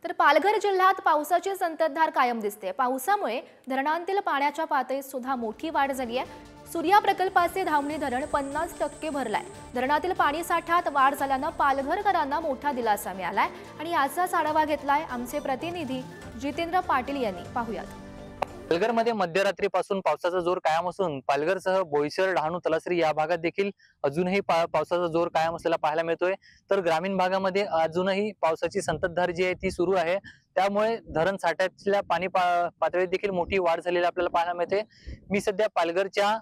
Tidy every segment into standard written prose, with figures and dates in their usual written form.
तर पालघर जिल्ह्यात पावसाची संततधार कायम दिसते। पावसामुळे धरणांतील पाण्याच्या पातळीत सुद्धा मोठी वाढ झाली आहे। सूर्या प्रकल्पाचे धामणी धरण 50% भरलाय। धरणातील पाणी साठ्यात वाढ झाल्याने पालघरकरांना मोठा दिलासा मिळालाय आणि याचाच आढावा घेतलाय आमचे प्रतिनिधी जितेंद्र पाटील यांनी। पाहूयात। पालघरमध्ये मध्यरात्रीपासून पावसाचा जोर कायम असून पालघरसह बोईसर, डहाणू, तलासरी या भागात देखील अजूनही पावसाचा जोर कायम असलेला पाहायला मिळतोय। तर ग्रामीण भागामध्ये अजूनही पावसाची संततधार जी आहे ती सुरू आहे। त्यामुळे धरण साठ्यातल्या पाणी पातळीत देखील मोठी वाढ झालेली आपल्याला पाहायला मिळते। मी सध्या पालघरच्या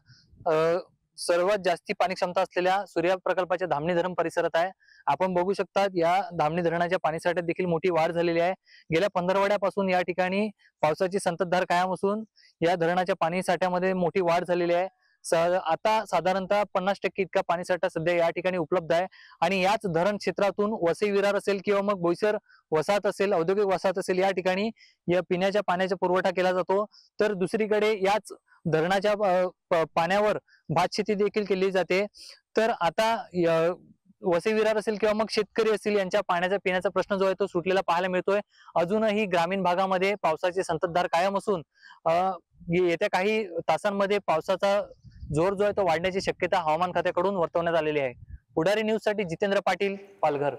सर्वात जास्ती पाणी क्षमता असलेल्या सूर्या प्रकल्पाच्या धामणी धरण परिसरात आहे। आपण बघू शकता या धामणी धरणाच्या पाणी साठ्यात देखील मोठी वाढ झालेली आहे। गेल्या 15 या ठिकाणी पावसाची संततधार कायम असून या धरणाच्या पाणी साठ्यामध्ये मोठी वाढ झालेली आहे। आता साधारणतः 50% इतका पाणी साठा सध्या या ठिकाणी उपलब्ध आहे आणि याच धरण क्षेत्रातून वसई विरार असेल किंवा मग बोईसर वसाहत असेल, औद्योगिक वसाहत असेल, या ठिकाणी या पिण्याच्या पाण्याचा पुरवठा केला जातो। तर दुसरीकडे याच धरणाच्या पाण्यावर भातशेती देखील केली जाते। तर आता वसई विरार असेल किंवा मग शेतकरी असतील यांच्या पाण्याचा पिण्याचा प्रश्न जो आहे तो सुटलेला पाहायला मिळतोय। अजूनही ग्रामीण भागामध्ये पावसाची संततधार कायम असून येत्या काही तासांमध्ये पावसाचा जोर जो आहे तो वाढण्याची शक्यता हवामान खात्याकडून वर्तवण्यात आलेली आहे। पुढारी न्यूज साठी जितेंद्र पाटील, पालघर।